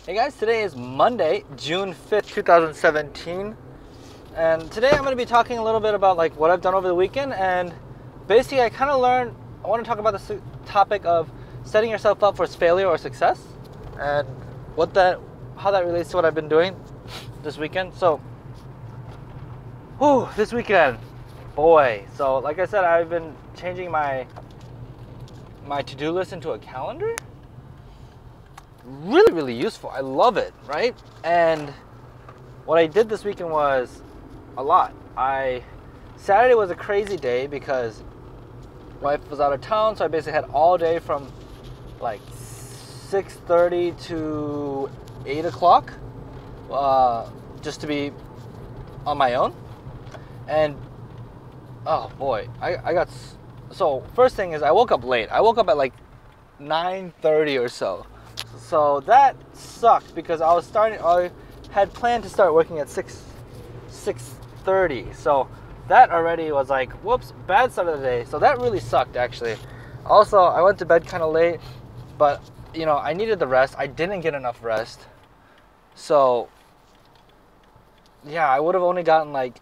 Hey guys, today is Monday, June 5th, 2017. And today I'm going to be talking a little bit about like what I've done over the weekend, and basically I want to talk about the topic of setting yourself up for failure or success and how that relates to what I've been doing this weekend. So, this weekend, boy. So like I said, I've been changing my to-do list into a calendar. Really useful. I love it, right? And what I did this weekend was a lot. Saturday was a crazy day because wife was out of town, so I basically had all day from like 6:30 to 8 o'clock just to be on my own. And oh boy, so first thing is I woke up late. I woke up at like 9:30 or so. So that sucked because I had planned to start working at 6:30. So that already was like, whoops, bad start of the day. So that really sucked actually. Also, I went to bed kind of late, but you know, I needed the rest. I didn't get enough rest. So yeah, I would have only gotten like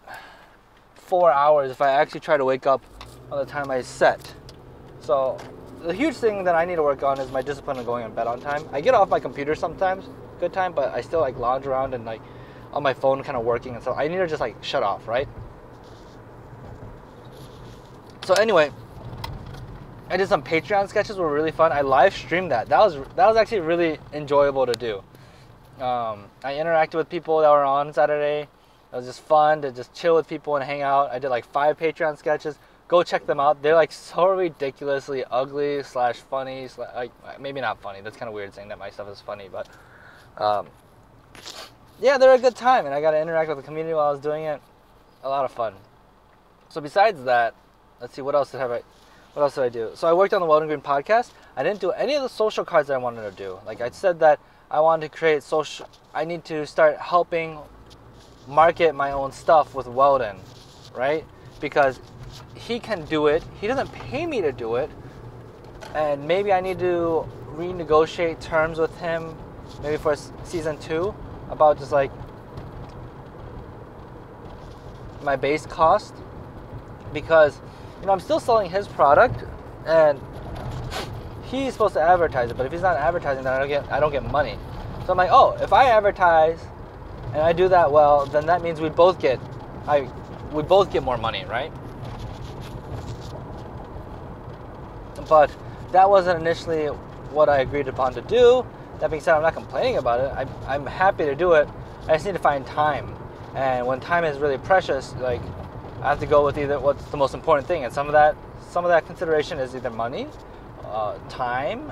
4 hours if I actually tried to wake up on the time I set. So the huge thing that I need to work on is my discipline of going to bed on time. I get off my computer sometimes, good time, but I still like lounge around and like on my phone kind of working and stuff. I need to just like shut off, right? So anyway, I did some Patreon sketches, were really fun. I live streamed that. That was actually really enjoyable to do. I interacted with people that were on Saturday. It was just fun to just chill with people and hang out. I did like 5 Patreon sketches. Go check them out. They're like so ridiculously ugly / funny. Like maybe not funny. That's kind of weird saying that my stuff is funny, but yeah, they're a good time, and I got to interact with the community while I was doing it. A lot of fun. So besides that, let's see, what else did I do? So I worked on the Weldon podcast. I didn't do any of the social cards that I wanted to do. Like I said that I wanted to create social. I need to start helping market my own stuff with Weldon, right? Because he can do it. He doesn't pay me to do it. And maybe I need to renegotiate terms with him, maybe for season 2, about just like my base cost. Because, you know, I'm still selling his product and he's supposed to advertise it, but if he's not advertising, then I don't get money. So I'm like, oh, if I advertise and I do that well, then that means we both get more money, right? But that wasn't initially what I agreed upon to do. That being said, I'm not complaining about it. I'm happy to do it. I just need to find time. And when time is really precious, like I have to go with either what's the most important thing. And some of that consideration is either money, time,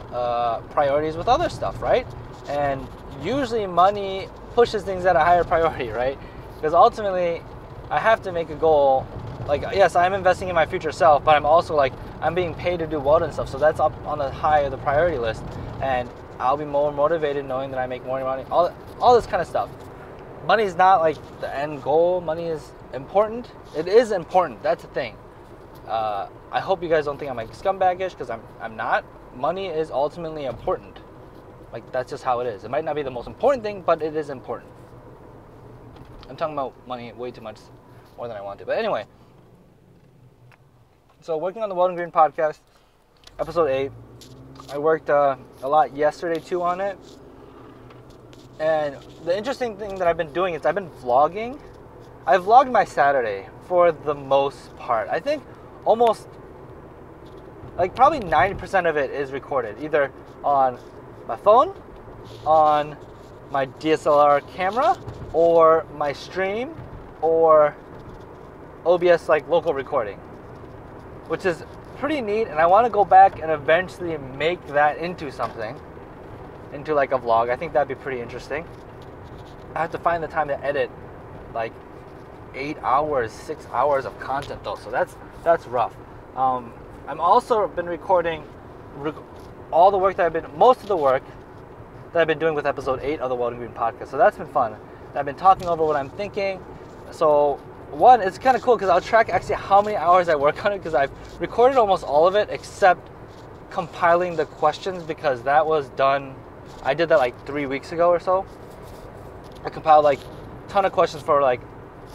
priorities with other stuff, right? And usually money pushes things at a higher priority, right? Because ultimately, I have to make a goal. Like, yes, I'm investing in my future self, but I'm also like, I'm being paid to do Weldon stuff. So that's up on the high of the priority list. And I'll be more motivated knowing that I make more money, all this kind of stuff. Money is not like the end goal. Money is important. It is important. That's the thing. I hope you guys don't think I'm like scumbaggish, because I'm not. Money is ultimately important. Like, that's just how it is. It might not be the most important thing, but it is important. I'm talking about money way too much more than I want to. But anyway, so working on the Weldon Green podcast, episode 8. I worked a lot yesterday too on it. And the interesting thing that I've been doing is I've been vlogging. I vlogged my Saturday for the most part. I think almost, like probably 90% of it is recorded, either on my phone, on my DSLR camera, or my stream, or OBS like local recording, which is pretty neat. And I want to go back and eventually make that into something, into like a vlog. I think that'd be pretty interesting. I have to find the time to edit like 8 hours, 6 hours of content though, so that's rough. I'm also been recording all the work that most of the work that I've been doing with episode 8 of the Weldon Green podcast. So that's been fun. I've been talking over what I'm thinking. So one, it's kind of cool because I'll track actually how many hours I work on it, because I've recorded almost all of it except compiling the questions, because that was done I did that like 3 weeks ago or so. I compiled like a ton of questions for like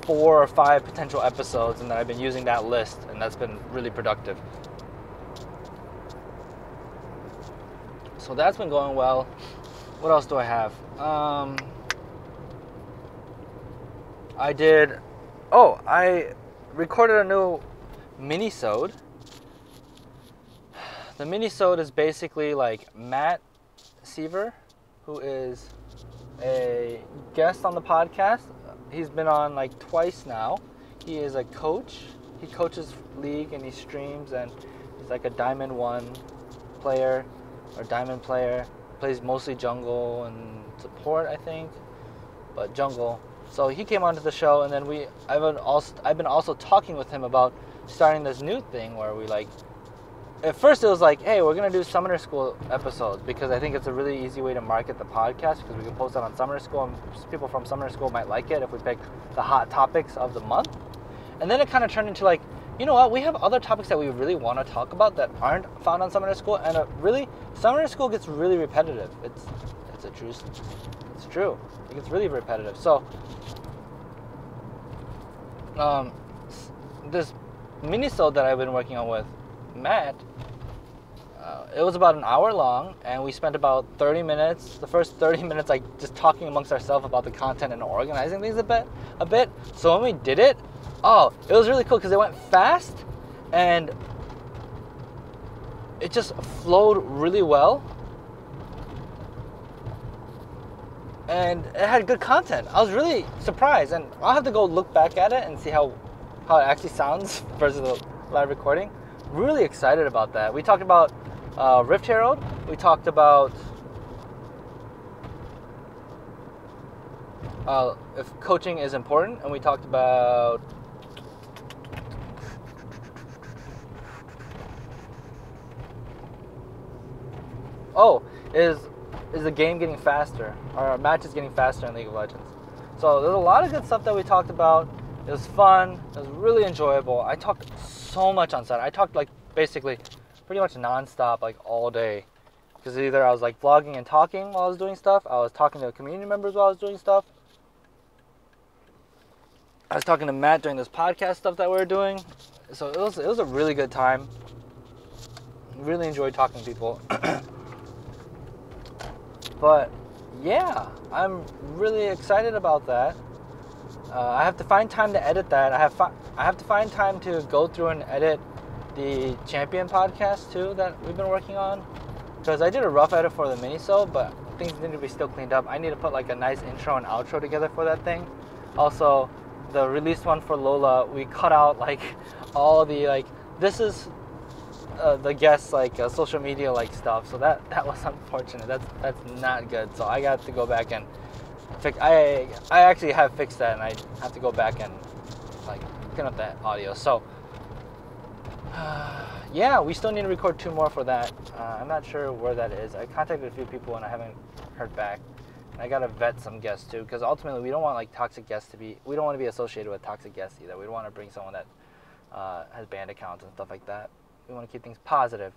4 or 5 potential episodes, and then I've been using that list, and that's been really productive. So that's been going well. What else do I have? I recorded a new mini-sode. The mini-sode is basically like Matt Seaver, who is a guest on the podcast. He's been on like twice now. He is a coach. He coaches League and he streams, and he's like a Diamond 1 player or Diamond player. Plays mostly jungle and support, I think, but jungle. So he came onto the show, and then I've been also talking with him about starting this new thing where we like. At first it was like, hey, we're gonna do Summoner School episodes because I think it's a really easy way to market the podcast because we can post that on Summoner School and people from Summoner School might like it if we pick the hot topics of the month. And then it kind of turned into like, you know what, we have other topics that we really want to talk about that aren't found on Summoner School, and Summoner School gets really repetitive. It's true. It gets really repetitive. So, this mini-sode that I've been working on with Matt, it was about an hour long, and we spent about 30 minutes, the first 30 minutes, like just talking amongst ourselves about the content and organizing things a bit. So when we did it, it was really cool because it went fast, and it just flowed really well, and it had good content. I was really surprised, and I'll have to go look back at it and see how it actually sounds versus the live recording. Really excited about that. We talked about Rift Herald. We talked about if coaching is important, and we talked about is the game getting faster? Our matches getting faster in League of Legends? So there's a lot of good stuff that we talked about. It was fun. It was really enjoyable. I talked so much on Saturday. I talked like basically pretty much nonstop, like all day. Because either I was like vlogging and talking while I was doing stuff. I was talking to community members while I was doing stuff. I was talking to Matt during this podcast stuff that we were doing. So it was a really good time. Really enjoyed talking to people. But yeah, I'm really excited about that. I have to find time to edit that. I have to find time to go through and edit the Champion podcast too that we've been working on. Because I did a rough edit for the mini-sode, but things need to be still cleaned up. I need to put like a nice intro and outro together for that thing. Also, the released one for Lola, we cut out like all the like, this is the guests like social media like stuff. So that was unfortunate. That's not good. So I got to go back and fix. I actually have fixed that, and I have to go back and like clean up that audio. So yeah, we still need to record 2 more for that. I'm not sure where that is. I contacted a few people and I haven't heard back. And I gotta vet some guests too, because ultimately we don't want like toxic guests to be. We don't want to be associated with toxic guests either. We don't want to bring someone that has banned accounts and stuff like that. We want to keep things positive.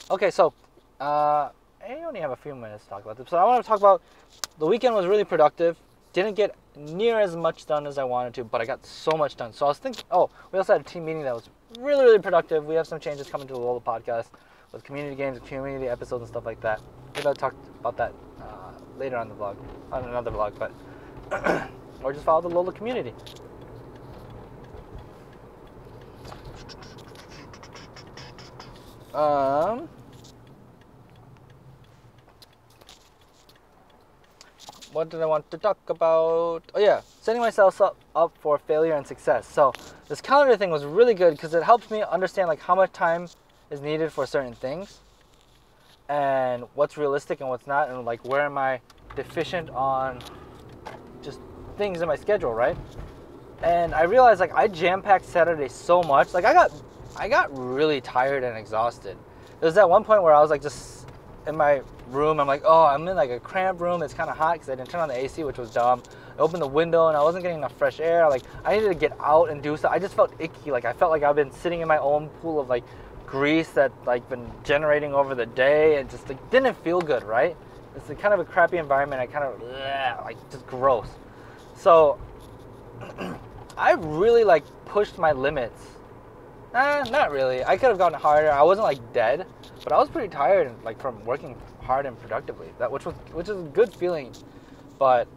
Okay, so I only have a few minutes to talk about this. So I want to talk about the weekend was really productive. Didn't get near as much done as I wanted to, but I got so much done. So I was thinking, we also had a team meeting that was really, really productive. We have some changes coming to the Lola podcast with community games, community episodes, and stuff like that. Maybe I'll talk about that later on the vlog, on another vlog, but or just follow the Lola community. What did I want to talk about? Oh yeah, setting myself up for failure and success. So this calendar thing was really good because it helps me understand like how much time is needed for certain things and what's realistic and what's not, and like where am I deficient on just things in my schedule, right? And I realized like I jam-packed Saturday so much. Like I got really tired and exhausted. There was that one point where I was like just in my room. I'm like, oh, I'm in like a cramped room. It's kind of hot because I didn't turn on the AC, which was dumb. I opened the window and I wasn't getting enough fresh air. Like, I needed to get out and do stuff. I just felt icky. Like, I felt like I've been sitting in my own pool of like grease that like been generating over the day, and just like didn't feel good, right? It's a kind of a crappy environment. I kind of like just gross. So I really like pushed my limits. Not really. I could have gotten harder. I wasn't like dead, but I was pretty tired, like from working hard and productively. Which is a good feeling, but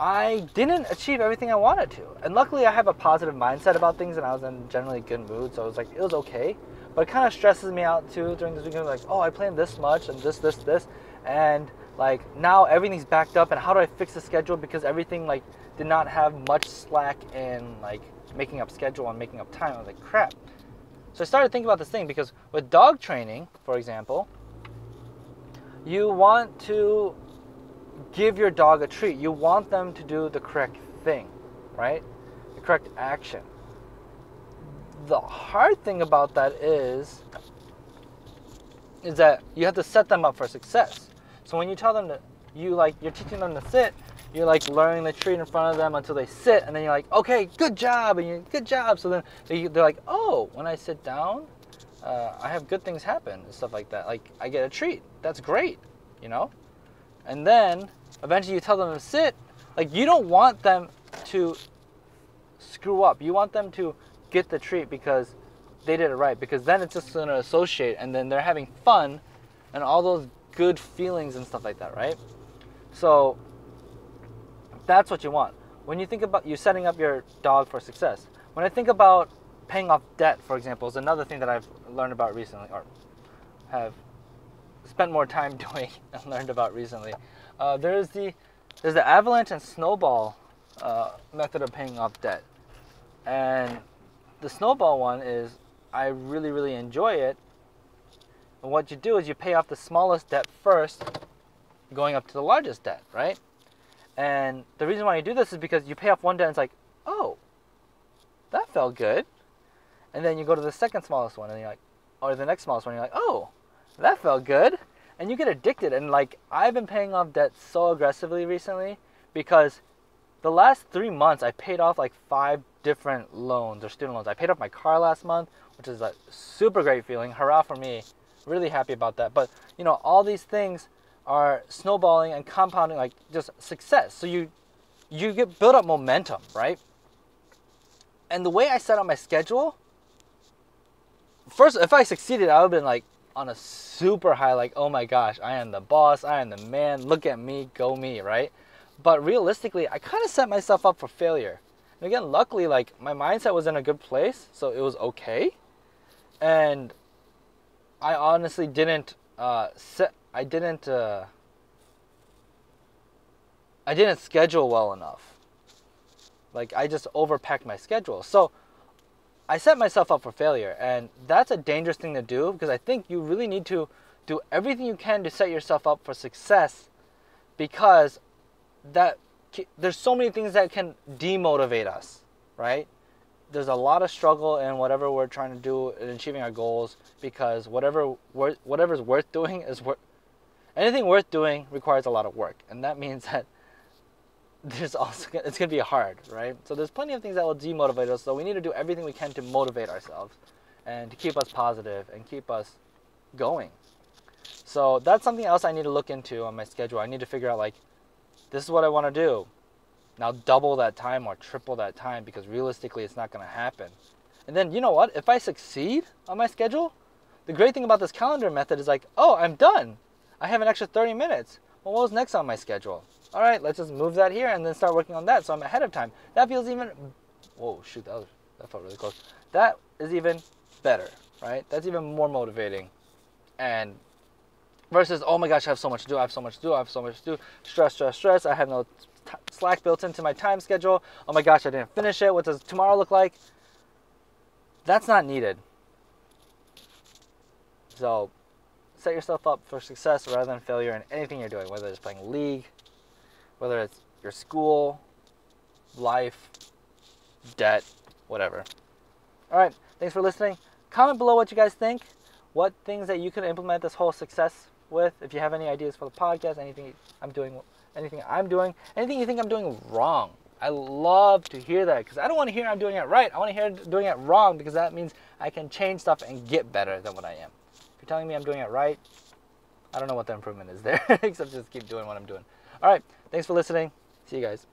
I didn't achieve everything I wanted to. And luckily, I have a positive mindset about things, and I was in generally good mood, so it was okay. But it kind of stresses me out too during this weekend. Like, oh, I planned this much and this, and like now everything's backed up. And how do I fix the schedule because everything like did not have much slack in like making up schedule and making up time. I was like, crap. So I started thinking about this thing because with dog training, for example, you want to give your dog a treat. You want them to do the correct thing, right? The correct action. The hard thing about that is that you have to set them up for success. So when you tell them that you're teaching them to sit, you're like learning the treat in front of them until they sit, and then you're like, okay, good job, and you're good job. So then they're like, oh, when I sit down, I have good things happen and stuff like that. Like I get a treat. That's great, you know? And then eventually you tell them to sit. Like you don't want them to screw up. You want them to get the treat because they did it right. Because then it's just going to associate, and then they're having fun and all those good feelings and stuff like that, right? So that's what you want. When you think about you setting up your dog for success. When I think about paying off debt, for example, is another thing that I've learned about recently, or have spent more time doing and learned about recently. There's the avalanche and snowball method of paying off debt. And the snowball one is, I really, really enjoy it. And what you do is you pay off the smallest debt first, going up to the largest debt, right? And the reason why you do this is because you pay off one debt and it's like, oh, that felt good. And then you go to the second smallest one and you're like, or the next smallest one, and you're like, oh, that felt good. And you get addicted. And like, I've been paying off debt so aggressively recently because the last 3 months I paid off like 5 different loans or student loans. I paid off my car last month, which is a super great feeling. Hurrah for me. Really happy about that. But you know, all these things are snowballing and compounding, like just success. So you get build up momentum, right? And the way I set up my schedule, first, if I succeeded, I would have been like on a super high, like, oh my gosh, I am the boss, I am the man, look at me, go me, right? But realistically, I kind of set myself up for failure. And again, luckily, like my mindset was in a good place, so it was okay. And I honestly didn't I didn't schedule well enough. Like I just overpacked my schedule. So I set myself up for failure, and that's a dangerous thing to do because I think you really need to do everything you can to set yourself up for success, because there's so many things that can demotivate us, right? There's a lot of struggle in whatever we're trying to do in achieving our goals, because whatever's worth doing anything worth doing requires a lot of work, and that means that it's going to be hard, right? So there's plenty of things that will demotivate us, so we need to do everything we can to motivate ourselves and to keep us positive and keep us going. So that's something else I need to look into on my schedule. I need to figure out, like, this is what I want to do. Now double that time or triple that time, because realistically it's not going to happen. And then, you know what? If I succeed on my schedule, the great thing about this calendar method is like, oh, I'm done. I have an extra 30 minutes. Well, what was next on my schedule? All right, let's just move that here and then start working on that, so I'm ahead of time. That feels even, whoa, shoot, that felt really close. That is even better, right? That's even more motivating. And versus, oh my gosh, I have so much to do, I have so much to do, I have so much to do. Stress. I have no slack built into my time schedule. Oh my gosh, I didn't finish it. What does tomorrow look like? That's not needed. So set yourself up for success rather than failure in anything you're doing, whether it's playing League, whether it's your school, life, debt, whatever. All right, thanks for listening. Comment below what you guys think. what things that you could implement this whole success with. If you have any ideas for the podcast, anything I'm doing, anything you think I'm doing wrong. I love to hear that, because I don't want to hear I'm doing it right. I want to hear doing it wrong, because that means I can change stuff and get better than what I am. If you're telling me I'm doing it right, I don't know what the improvement is there, except just keep doing what I'm doing. All right, thanks for listening. See you guys.